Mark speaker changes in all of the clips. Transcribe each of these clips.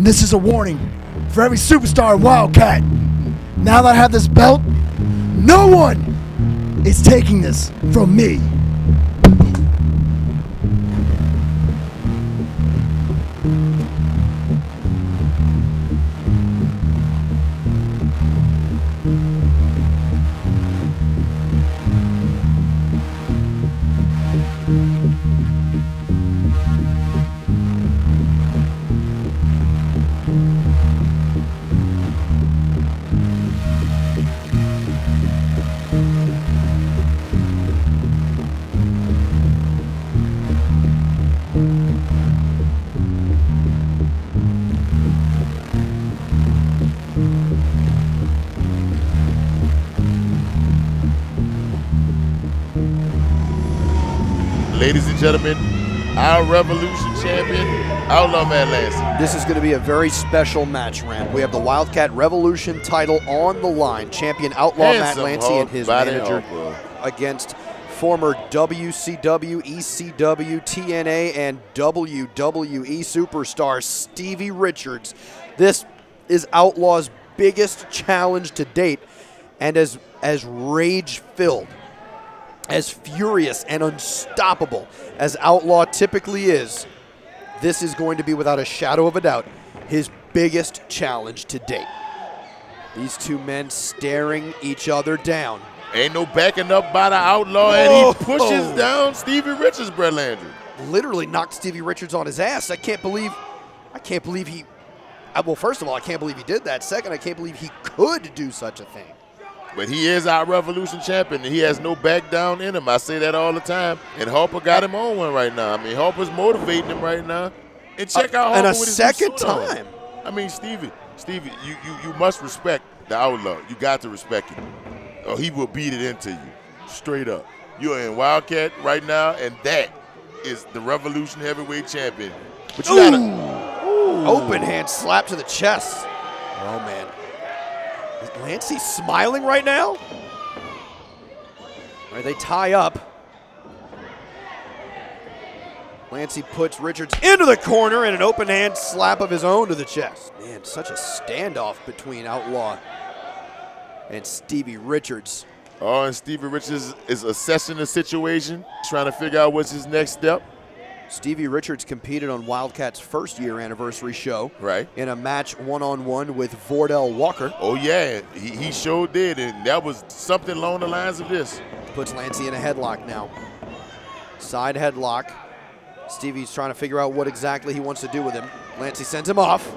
Speaker 1: And this is a warning for every superstar Wildcat. Now that I have this belt, no one is taking this from me.
Speaker 2: Ladies and gentlemen, our Revolution champion, OutLaw Matt Lancie.
Speaker 3: This is going to be a very special match, Ram. We have the Wildcat Revolution title on the line. Champion OutLaw Matt Lancie and his manager against former WCW, ECW, TNA, and WWE superstar Stevie Richards. This is OutLaw's biggest challenge to date, and as rage-filled, as furious and unstoppable as OutLaw typically is, this is going to be, without a shadow of a doubt, his biggest challenge to date. These two men staring each other down.
Speaker 2: Ain't no backing up by the OutLaw, and he pushes down Stevie Richards, Brett Landry.
Speaker 3: Literally knocked Stevie Richards on his ass. I can't believe he, well, first of all, I can't believe he did that. Second, I can't believe he could do such a thing.
Speaker 2: But he is our Revolution champion, and he has no back down in him. I say that all the time. And Harper got him on one right now. I mean, Harper's motivating him right now. And check out Harper
Speaker 3: and
Speaker 2: with his
Speaker 3: second time.
Speaker 2: I mean, Stevie, you must respect the OutLaw. You got to respect him, or he will beat it into you, straight up. You're in Wildcat right now, and that is the Revolution heavyweight champion. But you gotta
Speaker 3: open hand slap to the chest. Oh man. Is Lancie smiling right now? All right, they tie up. Lancie puts Richards into the corner and an open hand slap of his own to the chest. Man, such a standoff between OutLaw and Stevie Richards.
Speaker 2: Oh, and Stevie Richards is assessing the situation, trying to figure out what's his next step.
Speaker 3: Stevie Richards competed on Wildcat's first-year anniversary show,
Speaker 2: right,
Speaker 3: in a match one-on-one with Vordell Walker.
Speaker 2: Oh yeah, he sure did, and that was something along the lines of this.
Speaker 3: Puts Lancie in a headlock now. Side headlock. Stevie's trying to figure out what exactly he wants to do with him. Lancie sends him off,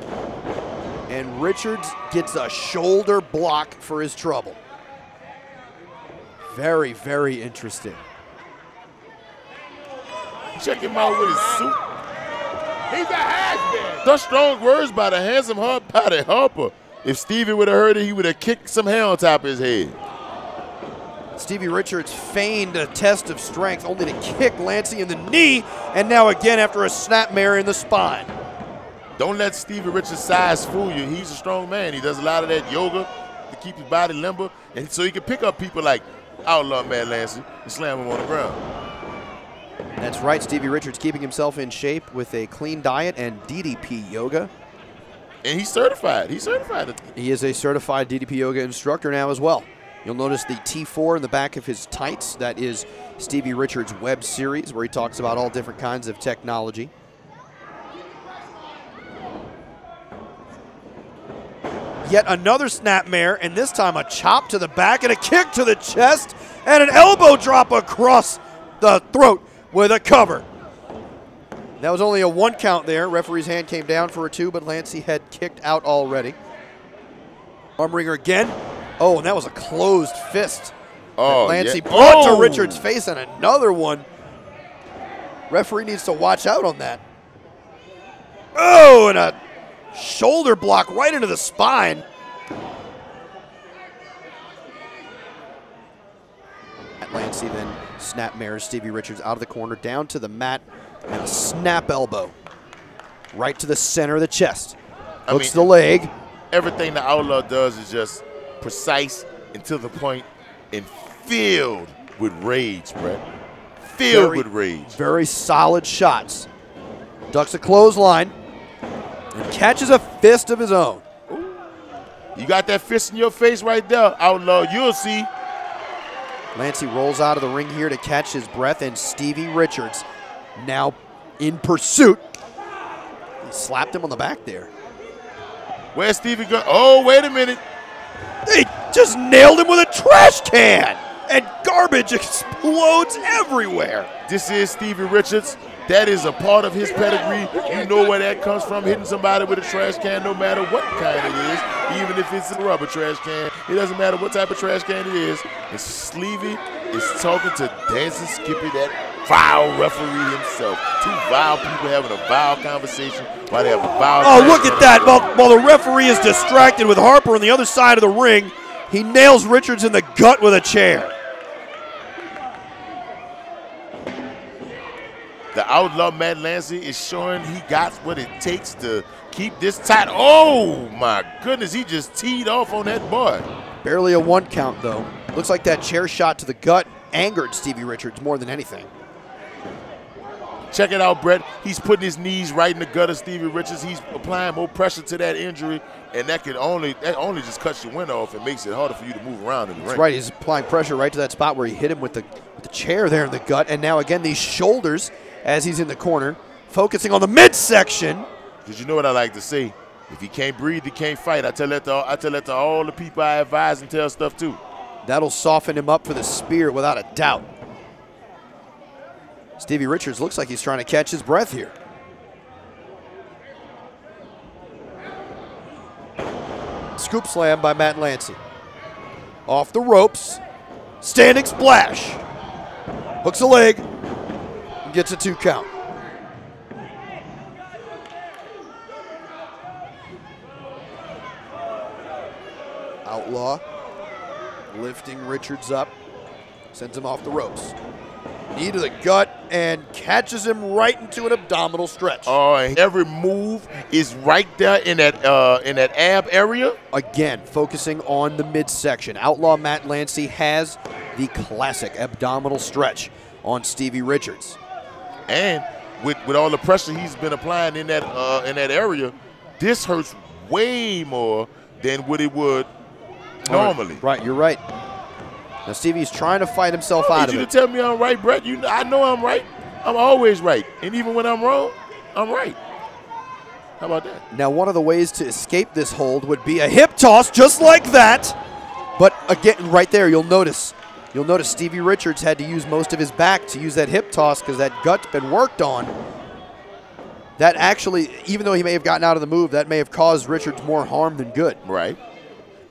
Speaker 3: and Richards gets a shoulder block for his trouble. Very, very interesting.
Speaker 2: Check him out with his suit. He's a has-been. Such strong words by the handsome hard-body Harper. If Stevie would have heard it, he would have kicked some hair on top of his head.
Speaker 3: Stevie Richards feigned a test of strength only to kick Lancie in the knee, and now again after a snapmare in the spine.
Speaker 2: Don't let Stevie Richards' size fool you. He's a strong man. He does a lot of that yoga to keep his body limber, and so he can pick up people like OutLaw Matt Lancie and slam them on the ground.
Speaker 3: That's right, Stevie Richards keeping himself in shape with a clean diet and DDP yoga.
Speaker 2: And he's certified. He's certified.
Speaker 3: He is a certified DDP yoga instructor now as well. You'll notice the T4 in the back of his tights. That is Stevie Richards' web series where he talks about all different kinds of technology. Yet another snapmare, and this time a chop to the back and a kick to the chest and an elbow drop across the throat with a cover. That was only a 1 count there. Referee's hand came down for a 2, but Lancie had kicked out already. Armringer again. Oh, and that was a closed fist.
Speaker 2: Oh,
Speaker 3: Lancie
Speaker 2: yeah.
Speaker 3: brought to Richards' face, and another one. Referee needs to watch out on that. Oh, and a shoulder block right into the spine. Matt Lancie then snapmares Stevie Richards out of the corner, down to the mat, and a snap elbow right to the center of the chest. Hooks the leg.
Speaker 2: Everything the OutLaw does is just precise and to the point and filled with rage, Brett. Filled with rage.
Speaker 3: Very solid shots. Ducks a clothesline. And catches a fist of his own.
Speaker 2: You got that fist in your face right there, Outlaw. You'll see.
Speaker 3: Lancie rolls out of the ring here to catch his breath, and Stevie Richards now in pursuit. He slapped him on the back there.
Speaker 2: Where's Stevie going? Oh, wait a minute.
Speaker 3: He just nailed him with a trash can, and garbage explodes everywhere.
Speaker 2: This is Stevie Richards. That is a part of his pedigree. You know where that comes from, hitting somebody with a trash can, no matter what kind it is, even if it's a rubber trash can. It doesn't matter what type of trash can it is. And Stevie is talking to Dancing Skippy, that vile referee himself. Two vile people having a vile conversation while they have a vile.
Speaker 3: Oh, look at that. While the referee is distracted with Harper on the other side of the ring, he nails Richards in the gut with a chair.
Speaker 2: The Outlaw Matt Lancie is showing he got what it takes to keep this tight. Oh, my goodness. He just teed off on that boy.
Speaker 3: Barely a 1 count, though. Looks like that chair shot to the gut angered Stevie Richards more than anything.
Speaker 2: Check it out, Brett. He's putting his knees right in the gut of Stevie Richards. He's applying more pressure to that injury, and that only just cuts your wind off and makes it harder for you to move around in the ring.
Speaker 3: That's right. He's applying pressure right to that spot where he hit him with the chair there in the gut, and now again these shoulders as he's in the corner, focusing on the midsection.
Speaker 2: Because you know what I like to say, if he can't breathe, he can't fight. I tell that to all the people I advise and tell stuff to.
Speaker 3: That'll soften him up for the spear without a doubt. Stevie Richards looks like he's trying to catch his breath here. Scoop slam by Matt Lancie. Off the ropes. Standing splash. Hooks a leg. Gets a 2 count. Outlaw lifting Richards up. Sends him off the ropes. Knee to the gut and catches him right into an abdominal stretch.
Speaker 2: Oh, and every move is right there in that ab area.
Speaker 3: Again, focusing on the midsection. Outlaw Matt Lancie has the classic abdominal stretch on Stevie Richards.
Speaker 2: And with all the pressure he's been applying in that area, this hurts way more than what it would normally.
Speaker 3: Right, you're right. Now Stevie's trying to fight himself out of it.
Speaker 2: I need you to tell me I'm right, Brett. I know I'm right. I'm always right. And even when I'm wrong, I'm right. How about that?
Speaker 3: Now one of the ways to escape this hold would be a hip toss just like that. But again, right there, you'll notice Stevie Richards had to use most of his back to use that hip toss because that gut's been worked on. That actually, even though he may have gotten out of the move, that may have caused Richards more harm than good.
Speaker 2: Right.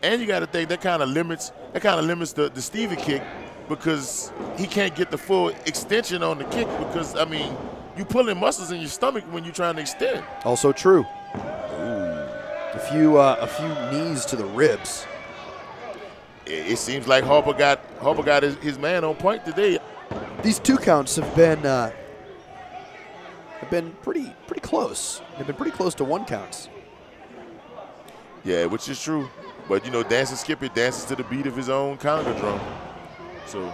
Speaker 2: And you got to think that kind of limits the Stevie kick because he can't get the full extension on the kick because, I mean, you pulling muscles in your stomach when you're trying to extend.
Speaker 3: Also true. Ooh. A few knees to the ribs.
Speaker 2: It seems like Harper got his man on point today.
Speaker 3: These 2 counts have been pretty close. They've been pretty close to 1 counts.
Speaker 2: Yeah, which is true. But you know, Dancing Skippy dances to the beat of his own conga drum. So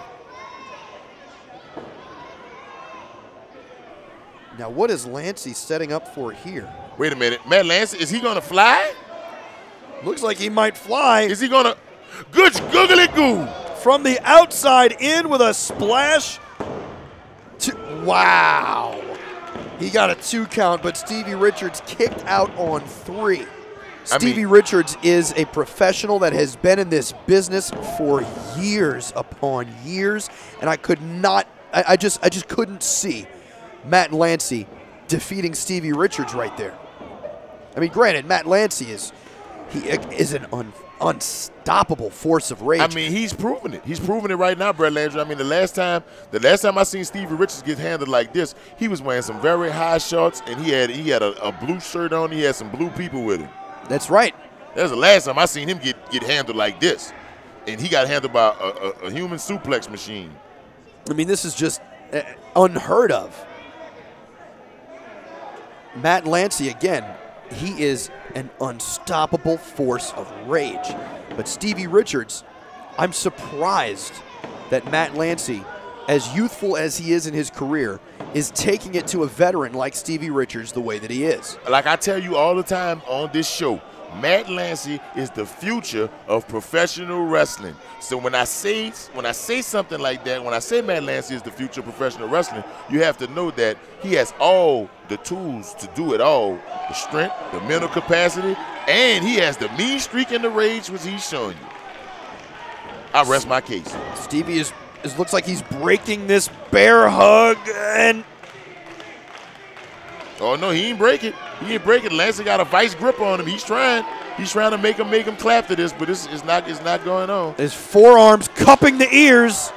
Speaker 3: now what is Lancie setting up for here?
Speaker 2: Wait a minute. Matt Lancie, is he gonna fly?
Speaker 3: Looks like he might fly.
Speaker 2: Is he gonna good googly goo?
Speaker 3: From the outside in with a splash. Wow. He got a 2 count, but Stevie Richards kicked out on 3. Stevie Richards is a professional that has been in this business for years upon years, and I just couldn't see Matt Lancie defeating Stevie Richards right there. I mean, granted, Matt Lancie is an unstoppable force of rage.
Speaker 2: I mean, he's proven it. He's proven it right now, Brett Landry. I mean, the last time I seen Stevie Richards get handled like this, he was wearing some very high shorts, and he had a blue shirt on. He had some blue people with him.
Speaker 3: That's right.
Speaker 2: That's the last time I seen him get handled like this. And he got handled by a human suplex machine.
Speaker 3: I mean, this is just unheard of. Matt Lancie, again, he is an unstoppable force of rage. But Stevie Richards, I'm surprised that Matt Lancie as youthful as he is in his career, is taking it to a veteran like Stevie Richards the way that he is.
Speaker 2: Like I tell you all the time on this show, Matt Lancie is the future of professional wrestling. So when I say something like that, when I say Matt Lancie is the future of professional wrestling, you have to know that he has all the tools to do it all. The strength, the mental capacity, and he has the mean streak and the rage which he's showing you. I rest my case.
Speaker 3: Stevie looks like he's breaking this bear hug, and
Speaker 2: oh no, he ain't break it. He ain't break it. Lancie got a vice grip on him. He's trying to make him clap to this, but it's not going on.
Speaker 3: His forearms cupping the ears.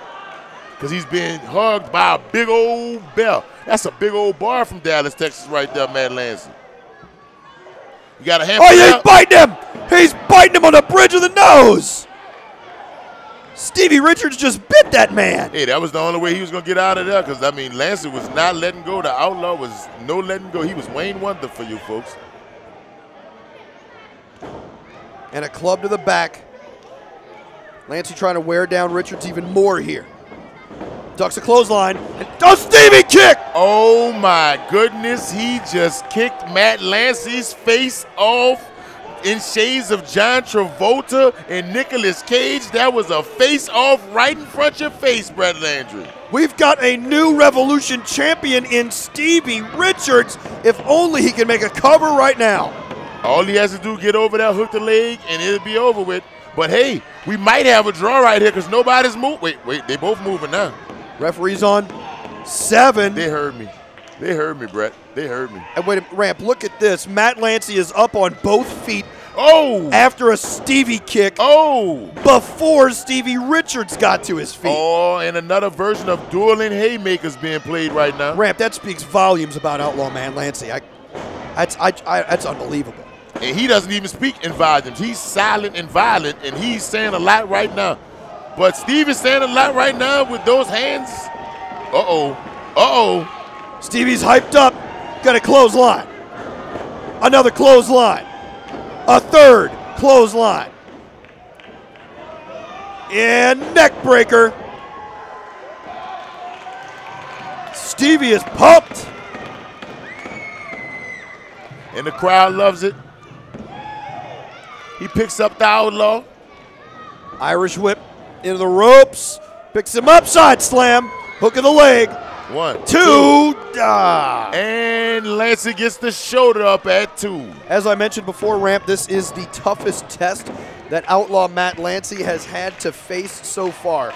Speaker 2: Because he's being hugged by a big old bear. That's a big old bar from Dallas, Texas right there, Matt Lancie. You got a hand.
Speaker 3: Oh, yeah, he's biting him. He's biting him on the bridge of the nose. Stevie Richards just bit that man.
Speaker 2: Hey, that was the only way he was going to get out of there because, I mean, Lancie was not letting go. The Outlaw was no letting go. He was Wayne Wonder for you folks.
Speaker 3: And a club to the back. Lancie trying to wear down Richards even more here. Ducks a clothesline and does Stevie kick.
Speaker 2: Oh, my goodness. He just kicked Matt Lancie's face off. In shades of John Travolta and Nicolas Cage, that was a face-off right in front of your face, Brett Landry.
Speaker 3: We've got a new Revolution champion in Stevie Richards. If only he can make a cover right now.
Speaker 2: All he has to do is get over that, hook the leg, and it'll be over with. But hey, we might have a draw right here because nobody's moving. Wait, they both moving now.
Speaker 3: Referee's on 7.
Speaker 2: They heard me. They heard me, Brett. They heard me.
Speaker 3: And wait, Ramp, look at this. Matt Lancie is up on both feet.
Speaker 2: Oh!
Speaker 3: After a Stevie kick.
Speaker 2: Oh!
Speaker 3: Before Stevie Richards got to his feet.
Speaker 2: Oh, and another version of dueling haymakers being played right now.
Speaker 3: Ramp, that speaks volumes about Outlaw Matt Lancie. That's unbelievable.
Speaker 2: And he doesn't even speak in volumes. He's silent and violent, and he's saying a lot right now. But Steve is saying a lot right now with those hands. Uh-oh. Uh-oh.
Speaker 3: Stevie's hyped up. Got a clothesline. Another clothesline. A third clothesline. And neck breaker. Stevie is pumped.
Speaker 2: And the crowd loves it. He picks up the Outlaw.
Speaker 3: Irish whip into the ropes. Picks him up. Side slam. Hook of the leg.
Speaker 2: 1,
Speaker 3: 2.
Speaker 2: And Lancie gets the shoulder up at 2.
Speaker 3: As I mentioned before, Ramp, this is the toughest test that Outlaw Matt Lancie has had to face so far.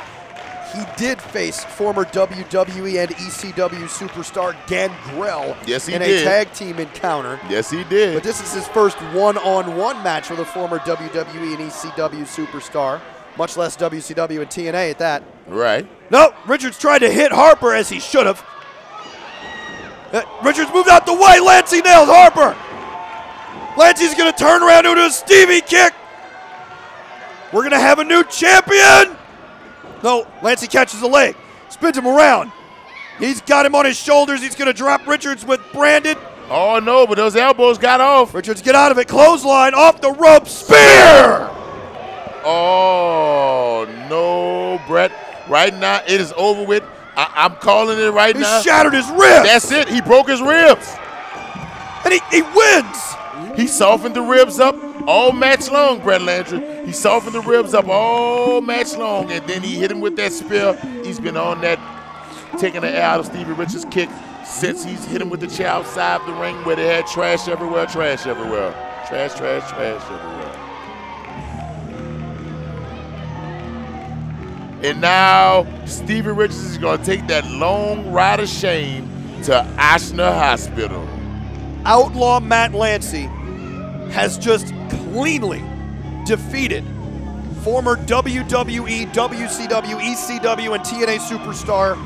Speaker 3: He did face former WWE and ECW superstar Gangrel in a tag team encounter.
Speaker 2: Yes, he did.
Speaker 3: But this is his first one-on-one match with a former WWE and ECW superstar, much less WCW and TNA at that.
Speaker 2: Right.
Speaker 3: No, Richards tried to hit Harper as he should have. Richards moved out the way. Lancie nails Harper. Lancie's going to turn around into a Stevie kick. We're going to have a new champion. No, Lancie catches the leg, spins him around. He's got him on his shoulders. He's going to drop Richards with Brandon.
Speaker 2: Oh, no, but those elbows got off.
Speaker 3: Richards get out of it. Clothesline, off the rope, spear.
Speaker 2: Oh, no, Brett. Right now, it is over with. I'm calling it right now.
Speaker 3: He shattered his ribs.
Speaker 2: That's it. He broke his ribs.
Speaker 3: And he wins.
Speaker 2: He softened the ribs up all match long, Brett Landry. He softened the ribs up all match long, and then he hit him with that spear. He's been on that, taking the air out of Stevie Richards' kick since he's hit him with the chair outside the ring where they had trash everywhere, trash everywhere. Trash, trash, trash everywhere. And now Stevie Richards is going to take that long ride of shame to Ochsner Hospital.
Speaker 3: Outlaw Matt Lancie has just cleanly defeated former WWE, WCW, ECW, and TNA superstar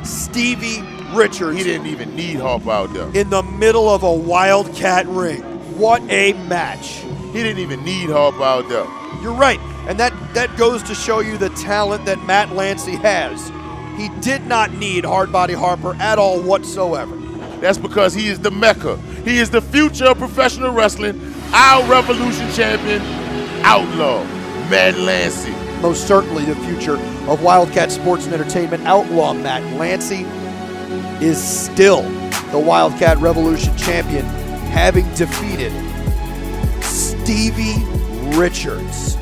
Speaker 3: Stevie Richards.
Speaker 2: He didn't even need Harper out there.
Speaker 3: In the middle of a Wildcat ring. What a match.
Speaker 2: He didn't even need Harper out there.
Speaker 3: You're right, and that goes to show you the talent that Matt Lancie has. He did not need Hardbody Harper at all whatsoever.
Speaker 2: That's because he is the Mecca. He is the future of professional wrestling, our Revolution champion, Outlaw Matt Lancie.
Speaker 3: most certainly the future of Wildcat Sports and Entertainment. Outlaw Matt Lancie is still the Wildcat Revolution champion, having defeated Stevie Richards.